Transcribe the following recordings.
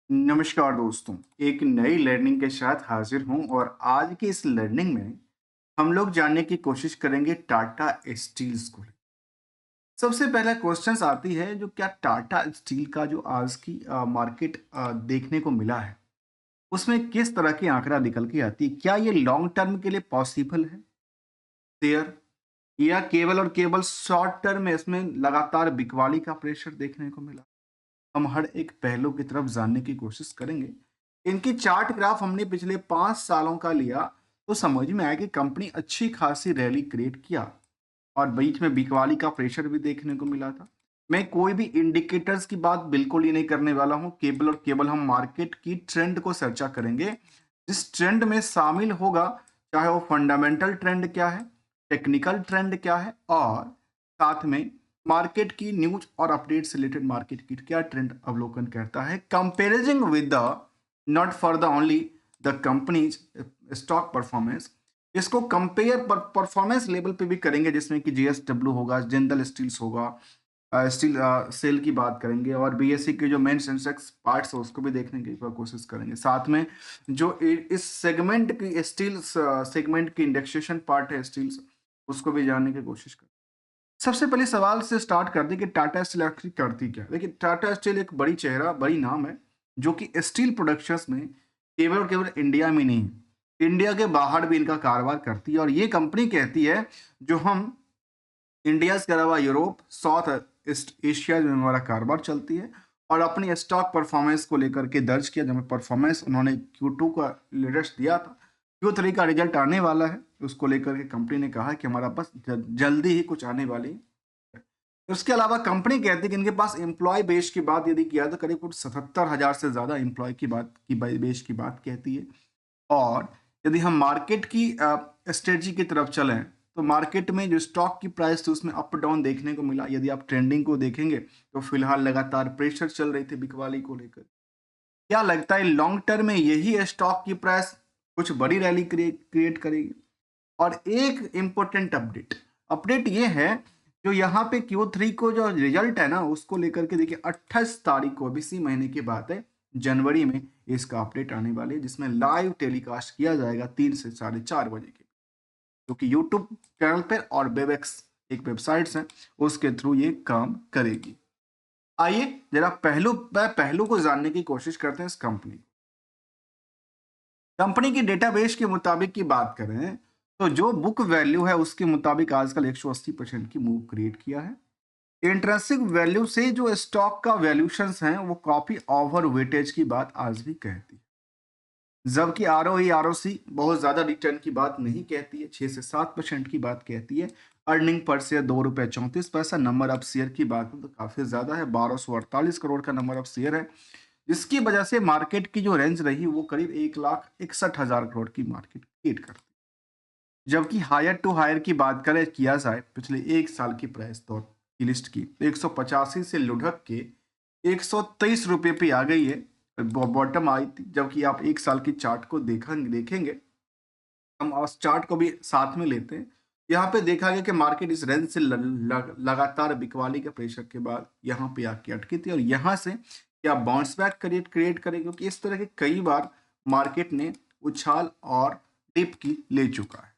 नमस्कार दोस्तों, एक नई लर्निंग के साथ हाजिर हूं और आज की इस लर्निंग में हम लोग जानने की कोशिश करेंगे टाटा स्टील्स को। सबसे पहला क्वेश्चंस आती है जो क्या टाटा स्टील का जो आज की मार्केट देखने को मिला है, उसमें किस तरह की आंकड़ा निकल के आती है? क्या ये लॉन्ग टर्म के लिए पॉसिबल है शेयर, या केवल और केवल शॉर्ट टर्म में इसमें लगातार बिकवाली का प्रेशर देखने को मिला? हम हर एक पहलू की तरफ जानने की कोशिश करेंगे। इनकी चार्ट ग्राफ हमने पिछले 5 सालों का लिया तो समझ में आया कि कंपनी अच्छी खासी रैली क्रिएट किया और बीच में बिकवाली का प्रेशर भी देखने को मिला था। मैं कोई भी इंडिकेटर्स की बात बिल्कुल ही नहीं करने वाला हूं, केवल और केवल हम मार्केट की ट्रेंड को चर्चा करेंगे। जिस ट्रेंड में शामिल होगा, चाहे वो फंडामेंटल ट्रेंड क्या है, टेक्निकल ट्रेंड क्या है, और साथ में मार्केट की न्यूज और अपडेट से रिलेटेड मार्केट की क्या ट्रेंड अवलोकन करता है, कंपेरिजिंग with the not for the only the companies stock performance. इसको कंपेयर परफॉर्मेंस लेवल पे भी करेंगे, जिसमें कि जीएसडब्ल्यू होगा, जिंदल स्टील्स होगा, स्टील सेल की बात करेंगे, और बीएससी के जो मेन सेंसेक्स पार्ट्स है उसको भी देखने की कोशिश करेंगे। साथ में जो इस सेगमेंट की स्टील सेगमेंट की इंडेक्सेशन पार्ट है स्टील्स, उसको भी जानने की कोशिश करें। सबसे पहले सवाल से स्टार्ट कर दें कि टाटा स्टील आखिर करती क्या है। देखिए, टाटा स्टील एक बड़ी चेहरा, बड़ी नाम है, जो कि स्टील प्रोडक्शंस में केवल और केवल इंडिया में नहीं, इंडिया के बाहर भी इनका कारोबार करती है। और ये कंपनी कहती है जो हम इंडिया के अलावा यूरोप, साउथ ईस्ट एशिया में हमारा कारोबार चलती है। और अपनी स्टॉक परफॉर्मेंस को लेकर के दर्ज किया, जब परफॉर्मेंस उन्होंने Q2 का लेटेस्ट दिया था, Q3 का रिजल्ट आने वाला है, उसको लेकर के कंपनी ने कहा कि हमारा पास जल्दी ही कुछ आने वाली है। उसके अलावा कंपनी कहती है कि इनके पास एम्प्लॉय बेस की बात यदि किया तो करीब कुछ 77,000 से ज़्यादा एम्प्लॉय की बात की बेस की बात कहती है। और यदि हम मार्केट की स्ट्रेटजी की तरफ चलें, तो मार्केट में जो स्टॉक की प्राइस थी उसमें अप डाउन देखने को मिला। यदि आप ट्रेंडिंग को देखेंगे तो फिलहाल लगातार प्रेशर चल रही थी बिकवाली को लेकर। क्या लगता है लॉन्ग टर्म में यही स्टॉक की प्राइस कुछ बड़ी रैली क्रिएट करेगी? और एक इम्पोर्टेंट अपडेट अपडेट ये है, जो यहाँ पे Q3 को जो रिजल्ट है ना, उसको लेकर के देखिए 28 तारीख को, अभी इसी महीने की बात है, जनवरी में इसका अपडेट आने वाली है, जिसमें लाइव टेलीकास्ट किया जाएगा 3 से 4:30 बजे के, जो कि यूट्यूब चैनल पर और वेबएक्स एक वेबसाइट्स है, उसके थ्रू ये काम करेगी। आइए जरा पहलू को जानने की कोशिश करते हैं इस कंपनी की डेटाबेस के मुताबिक की बात करें, तो जो बुक वैल्यू है उसके मुताबिक आजकल 180% की मूव क्रिएट किया है। इंट्रिंसिक वैल्यू से जो स्टॉक का वैल्यूशंस हैं वो काफी ओवर वेटेज की बात आज भी कहती है, जबकि आरओई आरओसी बहुत ज्यादा रिटर्न की बात नहीं कहती है, 6 से 7% की बात कहती है। Earning per share ₹2.34, number of share की बात तो काफी ज्यादा है, 1248 करोड़ का नंबर ऑफ शेयर है, जिसकी वजह से मार्केट की जो रेंज रही वो करीब 1,61,000 करोड़ की मार्केट क्रिएट करती है। जबकि हायर टू हायर की बात करें किया जाए पिछले एक साल की प्राइस तौर की लिस्ट की, तो 185 से लुढ़क के 123 रुपये पे आ गई है, बॉटम आई थी। जबकि आप एक साल की चार्ट को देखेंगे, हम उस चार्ट को भी साथ में लेते हैं, यहाँ पे देखा गया कि मार्केट इस रेंज से लगातार बिकवाली के प्रेशर के बाद यहाँ पे आके अटकी थी, और यहाँ से क्या बाउंस बैक क्रिएट करेगी, क्योंकि इस तरह के कई बार मार्केट ने उछाल और डिप की ले चुका है।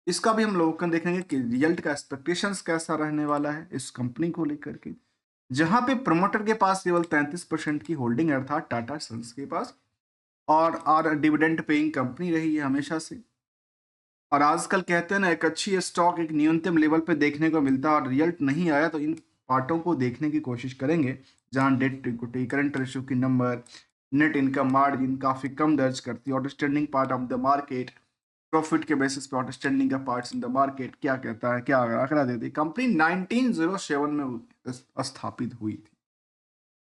इसका भी हम लोग देखेंगे कि रिजल्ट का एक्सपेक्टेशंस कैसा रहने वाला है इस कंपनी को लेकर के, जहां पे प्रमोटर के पास केवल 33% की होल्डिंग है, अर्थात टाटा सन्स के पास, और डिविडेंड पेइंग कंपनी रही है हमेशा से। और आजकल कहते हैं ना, एक अच्छी स्टॉक एक न्यूनतम लेवल पे देखने को मिलता है, और रिजल्ट नहीं आया तो इन पार्टों को देखने की कोशिश करेंगे, जहां debt to equity, current ratio की नंबर, नेट इनकम मार्जिन काफी कम दर्ज करती है, outstanding part of the market, profit के बेसिस पे आउटस्टैंडिंग का पार्ट्स इन द मार्केट क्या कहता है, क्या आंकड़ा देती है। कंपनी 1907 में स्थापित हुई थी।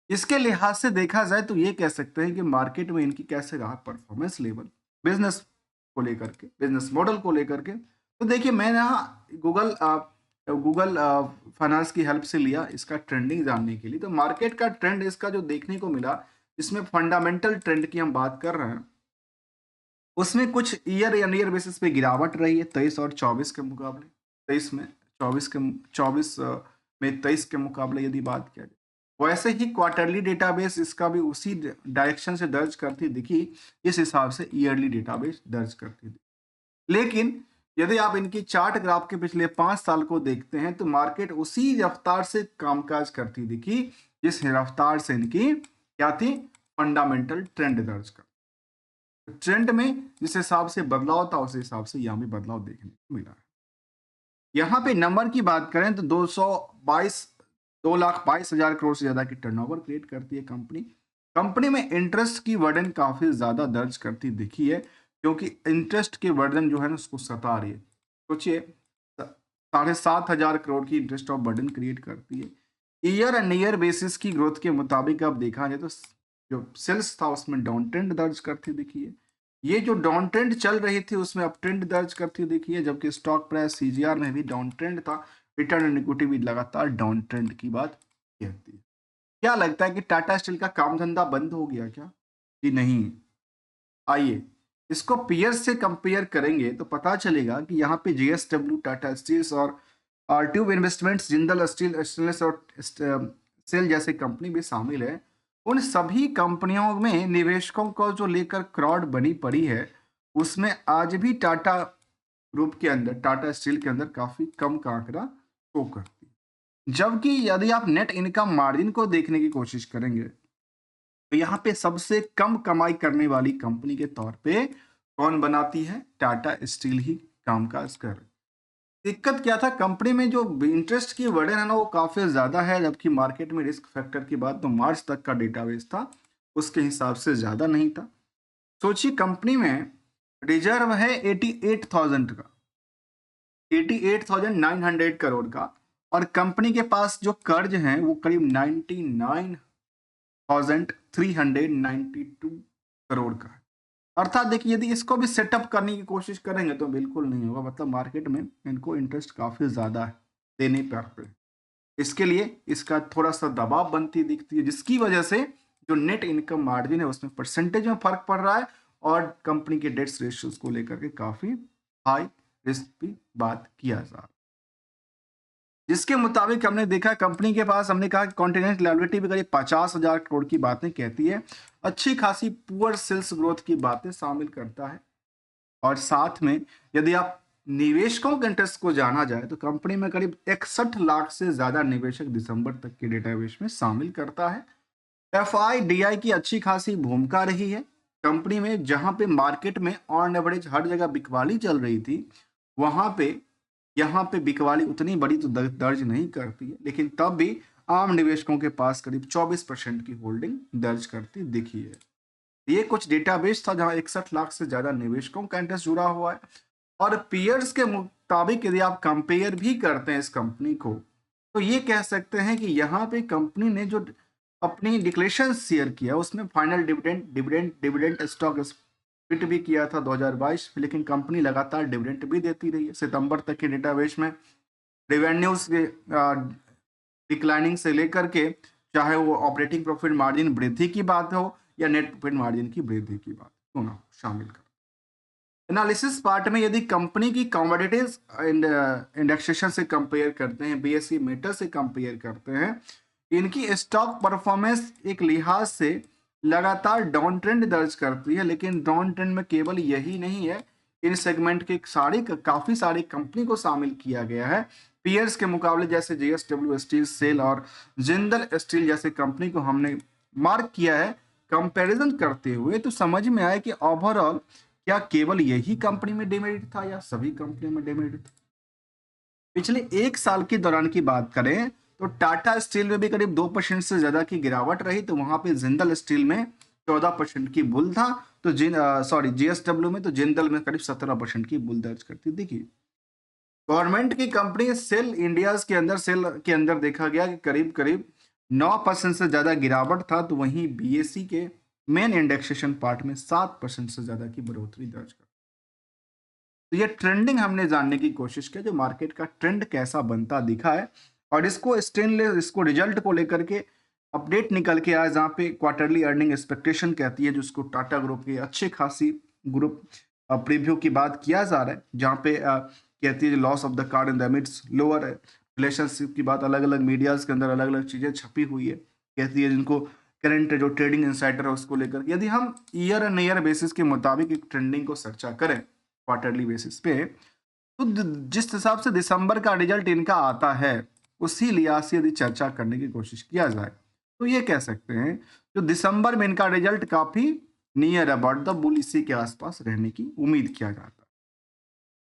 इसके लिहाज से देखा जाए तो ये कह सकते हैं कि मार्केट में इनकी कैसे रहा परफॉर्मेंस लेवल, बिजनेस को लेकर के, बिजनेस मॉडल को लेकर के। तो देखिए, मैंने यहाँ गूगल फाइनेंस की हेल्प से लिया इसका ट्रेंडिंग जानने के लिए। तो मार्केट का ट्रेंड इसका जो देखने को मिला, इसमें फंडामेंटल ट्रेंड की हम बात कर रहे हैं, उसमें कुछ ईयर एंड ईयर बेसिस पे गिरावट रही है 23 और 24 के मुकाबले। 23 में 24 में 23 के मुकाबले यदि बात किया जाए, वैसे ही क्वार्टरली डेटाबेस इसका भी उसी डायरेक्शन से दर्ज करती दिखी, इस हिसाब से ईयरली डेटाबेस दर्ज करती दिखी। लेकिन यदि आप इनकी चार्ट ग्राफ के पिछले 5 साल को देखते हैं तो मार्केट उसी रफ्तार से कामकाज करती दिखी जिस रफ्तार से इनकी क्या थी, फंडामेंटल ट्रेंड दर्ज कर। ट्रेंड में जिस हिसाब से बदलाव था उस हिसाब से यहाँ भी बदलाव देखने को मिला है। यहाँ पे नंबर की बात करें तो 2,22,000 करोड़ से ज्यादा की टर्नओवर क्रिएट करती है कंपनी। कंपनी में इंटरेस्ट की वर्डन काफी ज्यादा दर्ज करती दिखी है, क्योंकि इंटरेस्ट की वर्डन जो है ना उसको सता रही है। सोचिए 7,500 करोड़ की इंटरेस्ट ऑफ वर्डन क्रिएट करती है। ईयर एंड ईयर बेसिस की ग्रोथ के मुताबिक अब देखा जाए तो जो सेल्स था उसमें डाउन ट्रेंड दर्ज करती दिखी है। ये जो डाउन ट्रेंड चल रही थी उसमें अप ट्रेंड दर्ज करती दिखी है, जबकि स्टॉक प्राइस सीजीआर में भी डाउन ट्रेंड था। रिटर्न ऑन इक्विटी भी लगातार डाउन ट्रेंड की बात कहती है। क्या लगता है कि टाटा स्टील का काम धंधा बंद हो गया क्या? कि नहीं। आइए इसको पीयर्स से कंपेयर करेंगे तो पता चलेगा कि यहाँ पे जेएसडब्ल्यू, टाटा स्टील्स और tube investments, Jindal steel, stainless और सेल जैसे कंपनी भी शामिल है। उन सभी कंपनियों में निवेशकों को जो लेकर क्राउड बनी पड़ी है उसमें आज भी टाटा ग्रुप के अंदर, टाटा स्टील के अंदर काफी कम का आंकड़ा शो करती है। जबकि यदि आप नेट इनकम मार्जिन को देखने की कोशिश करेंगे तो यहाँ पे सबसे कम कमाई करने वाली कंपनी के तौर पे कौन बनाती है? टाटा स्टील ही कामकाज कर रही है। दिक्कत क्या था, कंपनी में जो इंटरेस्ट की वर्डन है ना वो काफी ज्यादा है, जबकि मार्केट में रिस्क फैक्टर की बात तो मार्च तक का डेटाबेस था उसके हिसाब से ज्यादा नहीं था। सोचिए कंपनी में रिजर्व है 88,000 का, 88,900 करोड़ का, और कंपनी के पास जो कर्ज है वो करीब 99,392 करोड़ का है। अर्थात देखिए यदि इसको भी सेटअप करने की कोशिश करेंगे तो बिल्कुल नहीं होगा, मतलब मार्केट में इनको इंटरेस्ट काफी ज्यादा है देने पर। इसके लिए इसका थोड़ा सा दबाव बनती दिखती है, जिसकी वजह से जो नेट इनकम मार्जिन है उसमें परसेंटेज में फर्क पड़ रहा है और कंपनी के डेट्स रेशियोज को लेकर के काफी हाई रिस्क की बात किया जा रहा है। जिसके मुताबिक हमने देखा कंपनी के पास, हमने कहा कि कॉन्टिनेंट लायबिलिटी भी करीब 50,000 करोड़ की बातें कहती है। अच्छी खासी पुअर सेल्स ग्रोथ की बातें शामिल करता है। और साथ में यदि आप निवेशकों के इंटरेस्ट को जाना जाए तो कंपनी में करीब 61 लाख से ज्यादा निवेशक दिसंबर तक के डेटाबेस में शामिल करता है। एफआईडीआई की अच्छी खासी भूमिका रही है कंपनी में, जहां पे मार्केट में ऑन एवरेज हर जगह बिकवाली चल रही थी, वहां पे यहाँ पे बिकवाली उतनी बड़ी तो दर्ज नहीं करती है, लेकिन तब भी आम निवेशकों के पास करीब 24% की होल्डिंग दर्ज करती दिखी है। ये कुछ डेटाबेस था जहां 61 लाख से ज्यादा निवेशकों का इंटरेस्ट जुड़ा हुआ है। और पीयर्स के मुताबिक यदि आप कंपेयर भी करते हैं इस कंपनी को तो ये कह सकते हैं कि यहाँ पे कंपनी ने जो अपनी डिक्लेरेशन शेयर किया उसमें फाइनल डिविडेंड स्टॉक स्प्लिट भी किया था 2022 में, लेकिन कंपनी लगातार डिविडेंड भी देती रही है। सितंबर तक के डेटाबेस में रेवेन्यूज के डिक्लाइनिंग से लेकर के चाहे वो ऑपरेटिंग प्रॉफिट मार्जिन वृद्धि की बात हो या नेट प्रॉफिट मार्जिन की वृद्धि की बात दोनों शामिल कर। एनालिसिस पार्ट में यदि कंपनी की कमोडिटीज इंडेक्सेशन से कंपेयर करते हैं, बीएसई मेटल से कंपेयर करते हैं, इनकी स्टॉक परफॉर्मेंस एक लिहाज से लगातार डाउन ट्रेंड दर्ज करती है। लेकिन डाउन ट्रेंड में केवल यही नहीं है, इन सेगमेंट के काफी सारी कंपनी को शामिल किया गया है। पीयर्स के मुकाबले जैसे जेएसडब्ल्यू स्टील, सेल और जिंदल स्टील जैसे कंपनी को हमने मार्क किया है। कंपैरिजन करते हुए तो समझ में आया कि ओवरऑल क्या केवल यही कंपनी में डिमेरिट था या सभी कंपनियों में डिमेरिट था। पिछले एक साल के दौरान की बात करें तो टाटा स्टील में भी करीब 2% से ज्यादा की गिरावट रही, तो वहां पे जिंदल स्टील में 14% की बुल था, तो जीएसडब्ल्यू में, तो जिंदल में करीब 17% की बुल दर्ज करती दिखी। गवर्नमेंट की कंपनी सेल के अंदर देखा गया कि करीब करीब 9% से ज्यादा गिरावट था, तो वहीं बीएसई के मेन इंडेक्सेशन पार्ट में 7% से ज्यादा की बढ़ोतरी दर्ज कर। तो ये ट्रेंडिंग हमने जानने की कोशिश की, जो मार्केट का ट्रेंड कैसा बनता दिखा है, और इसको रिजल्ट को लेकर के अपडेट निकल के आया जहाँ पे क्वार्टरली अर्निंग एक्सपेक्टेशन कहती है, जिसको टाटा ग्रुप की अच्छी खासी ग्रुप प्रीव्यू की बात किया जा रहा है, जहाँ पे कहती है loss of the card in the mids lower relationship की बात अलग अलग मीडियाज के अंदर अलग अलग चीजें छपी हुई है। कहती है, जिनको करंट जो ट्रेडिंग इंसाइडर है उसको लेकर। यदि हम ईयर एंड ईयर बेसिस के मुताबिक एक ट्रेंडिंग को चर्चा करें क्वार्टरली बेसिस पे, तो जिस हिसाब से दिसंबर का रिजल्ट इनका आता है उसी लिहाज से यदि चर्चा करने की कोशिश किया जाए तो ये कह सकते हैं जो दिसंबर में इनका रिजल्ट काफी नियर अबाउट द बुल, इसी के आसपास रहने की उम्मीद किया जाता है।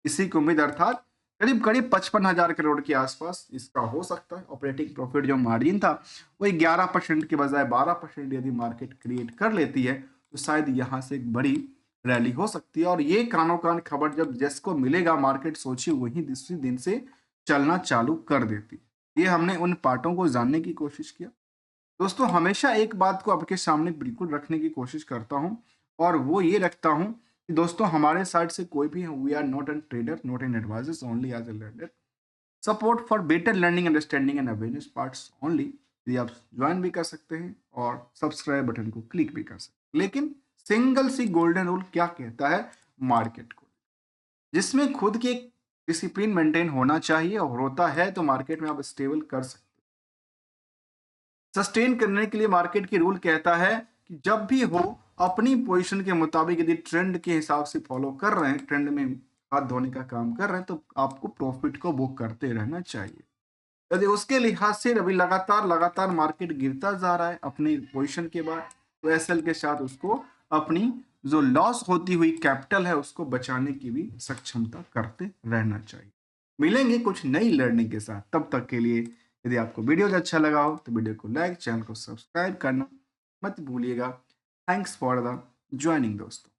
इसी की उम्मीद अर्थात करीब करीब 55,000 करोड़ के आसपास इसका हो सकता है। ऑपरेटिंग प्रॉफिट जो मार्जिन था वही 11% के बजाय 12% यदि मार्केट क्रिएट कर लेती है तो शायद यहाँ से एक बड़ी रैली हो सकती है। और ये कानो कान खबर जब जिसको मिलेगा मार्केट सोची वही दूसरी दिन से चलना चालू कर देती है। ये हमने उन पार्टों को जानने की कोशिश किया। दोस्तों हमेशा एक बात को आपके सामने बिल्कुल रखने की कोशिश करता हूँ और वो ये रखता हूँ कि दोस्तों हमारे साइड से कोई भी we are not an trader, not an advisers, only as a learner. Support for better learning, understanding and awareness parts only. यदि आप ज्वाइन भी कर सकते हैं और सब्सक्राइब बटन को क्लिक भी कर सकते हैं। लेकिन सिंगल सी गोल्डन रूल क्या कहता है मार्केट को, जिसमें खुद की एक डिसिप्लिन मेंटेन होना चाहिए और होता है तो मार्केट में आप स्टेबल कर सकते हैं। सस्टेन करने के लिए मार्केट की रूल कहता है कि जब भी हो अपनी पोजीशन के मुताबिक यदि ट्रेंड के हिसाब से फॉलो कर रहे हैं, ट्रेंड में हाथ धोने का काम कर रहे हैं, तो आपको प्रॉफिट को बुक करते रहना चाहिए। यदि उसके लिहाज से अभी लगातार लगातार मार्केट गिरता जा रहा है अपनी पोजीशन के बाद, तो एसएल के साथ उसको अपनी जो लॉस होती हुई कैपिटल है उसको बचाने की भी सक्षमता करते रहना चाहिए। मिलेंगे कुछ नई लर्निंग के साथ, तब तक के लिए यदि आपको वीडियो अच्छा लगा हो तो वीडियो को लाइक, चैनल को सब्सक्राइब करना मत भूलिएगा। थैंक्स फॉर द ज्वाइनिंग दोस्तों।